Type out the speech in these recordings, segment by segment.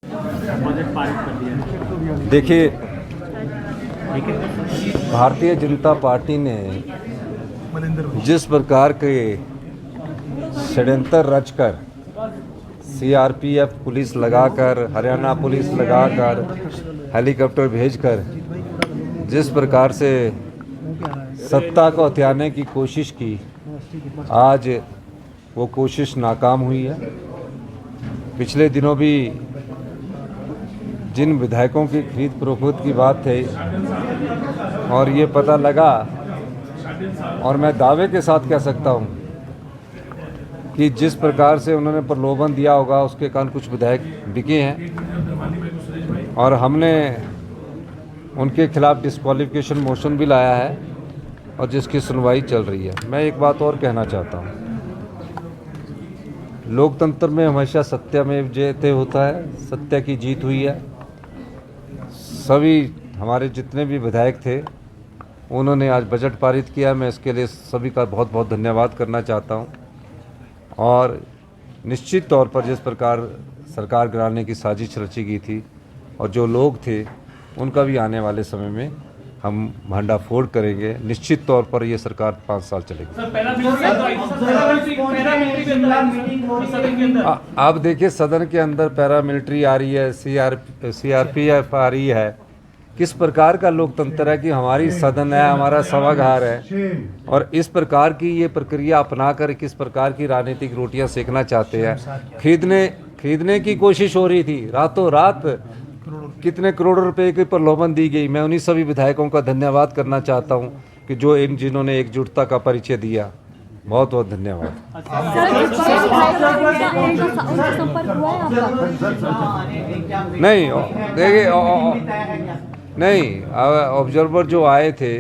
Budget पारित कर दिया। देखिए, भारतीय जनता पार्टी ने जिस प्रकार के षड्यंत्र रचकर सीआरपीएफ पुलिस लगाकर, हरियाणा पुलिस लगाकर, हेलीकॉप्टर भेजकर जिस प्रकार से सत्ता को हथियाने की कोशिश की, आज वो कोशिश नाकाम हुई है। पिछले दिनों भी जिन विधायकों की खरीद फरोख्त की बात थी और ये पता लगा, और मैं दावे के साथ कह सकता हूँ कि जिस प्रकार से उन्होंने प्रलोभन दिया होगा उसके कारण कुछ विधायक बिके हैं और हमने उनके खिलाफ डिस्क्वालिफिकेशन मोशन भी लाया है और जिसकी सुनवाई चल रही है। मैं एक बात और कहना चाहता हूँ, लोकतंत्र में हमेशा सत्यमेव जयते होता है, सत्य की जीत हुई है। सभी हमारे जितने भी विधायक थे उन्होंने आज बजट पारित किया। मैं इसके लिए सभी का बहुत बहुत धन्यवाद करना चाहता हूं और निश्चित तौर पर जिस प्रकार सरकार गिराने की साजिश रची गई थी और जो लोग थे उनका भी आने वाले समय में हम भंडाफोड़ करेंगे। निश्चित तौर पर ये सरकार 5 साल चलेगी। आप देखिए, सदन के अंदर पैरामिलिट्री आ रही है, सीआरपीएफ आ रही है। किस प्रकार का लोकतंत्र है कि हमारी सदन है, हमारा सभागार है, और इस प्रकार की ये प्रक्रिया अपनाकर किस प्रकार की राजनीतिक रोटियां सेकना चाहते हैं। खरीदने की कोशिश हो रही थी, रातों रात कितने करोड़ों रुपए की प्रलोभन दी गई। मैं उन्हीं सभी विधायकों का धन्यवाद करना चाहता हूं कि जो जिन्होंने एकजुटता का परिचय दिया। बहुत बहुत धन्यवाद। नहीं, देखिए, नहीं, ऑब्जर्वर जो आए थे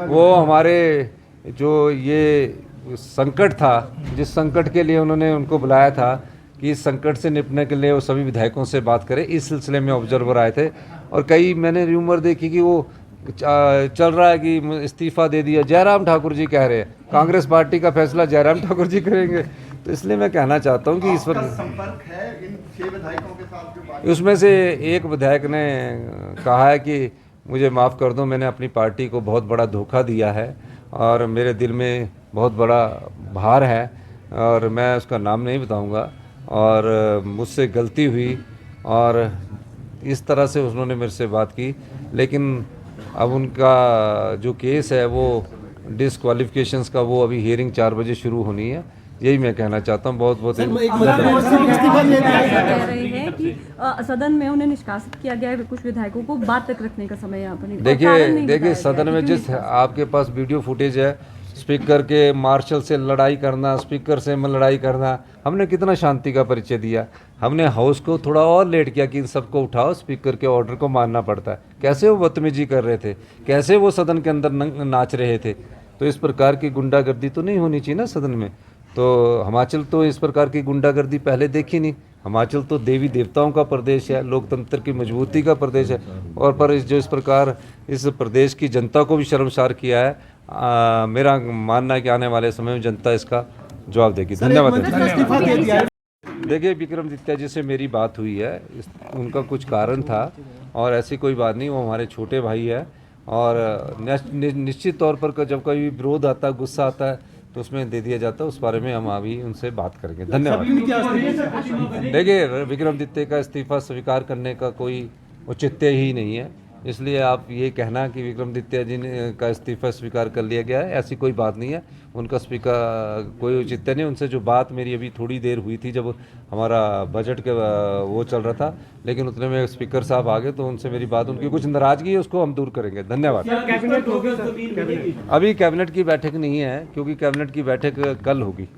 वो हमारे जो ये संकट था, जिस संकट के लिए उन्होंने उनको बुलाया था कि इस संकट से निपटने के लिए वो सभी विधायकों से बात करें, इस सिलसिले में ऑब्जर्वर आए थे। और कई मैंने र्यूमर देखी कि वो चल रहा है कि इस्तीफा दे दिया। जयराम ठाकुर जी कह रहे हैं कांग्रेस पार्टी का फैसला जयराम ठाकुर जी करेंगे। तो इसलिए मैं कहना चाहता हूं कि इस पर संपर्क है इन 6 विधायकों के साथ जो बात, उसमें से एक विधायक ने कहा है कि मुझे माफ़ कर दो, मैंने अपनी पार्टी को बहुत बड़ा धोखा दिया है और मेरे दिल में बहुत बड़ा भार है और मैं उसका नाम नहीं बताऊंगा और मुझसे गलती हुई और इस तरह से उन्होंने मेरे से बात की। लेकिन अब उनका जो केस है वो डिस्क्वालिफिकेशंस का, वो अभी हियरिंग 4 बजे शुरू होनी है। यही मैं कहना चाहता हूँ। बहुत बहुत कह रहे हैं कि सदन में उन्हें निष्कासित किया गया है, कुछ विधायकों को बात तक रखने का समय यहाँ पर देखिए सदन में जिस आपके पास वीडियो फुटेज है, स्पीकर के मार्शल से लड़ाई करना, स्पीकर से लड़ाई करना, हमने कितना शांति का परिचय दिया। हमने हाउस को थोड़ा और लेट किया कि इन सबको उठाओ, स्पीकर के ऑर्डर को मानना पड़ता है। कैसे वो बदतमीजी कर रहे थे, कैसे वो सदन के अंदर नाच रहे थे। तो इस प्रकार की गुंडागर्दी तो नहीं होनी चाहिए ना सदन में। तो हिमाचल तो इस प्रकार की गुंडागर्दी पहले देखी नहीं। हिमाचल तो देवी देवताओं का प्रदेश है, लोकतंत्र की मजबूती का प्रदेश है, और पर इस प्रकार इस प्रदेश की जनता को भी शर्मसार किया है। मेरा मानना है कि आने वाले समय में जनता इसका जवाब देगी। धन्यवाद। देखिए, विक्रमादित्य जी से मेरी बात हुई है, उनका कुछ कारण था और ऐसी कोई बात नहीं। वो हमारे छोटे भाई है और निश्चित तौर पर जब कोई विरोध आता है, गुस्सा आता है तो उसमें दे दिया जाता है। उस बारे में हम अभी उनसे बात करेंगे। धन्यवाद। देखिए, विक्रमादित्य का इस्तीफा स्वीकार करने का कोई औचित्य ही नहीं है, इसलिए आप ये कहना कि विक्रमादित्य जी का इस्तीफा स्वीकार कर लिया गया है, ऐसी कोई बात नहीं है। उनका स्पीकर कोई औचित्य नहीं। उनसे जो बात मेरी अभी थोड़ी देर हुई थी जब हमारा बजट के वो चल रहा था, लेकिन उतने में स्पीकर साहब आ गए तो उनसे मेरी बात, उनकी कुछ नाराजगी है उसको हम दूर करेंगे। धन्यवाद। अभी कैबिनेट की बैठक नहीं है, क्योंकि कैबिनेट की बैठक कल होगी।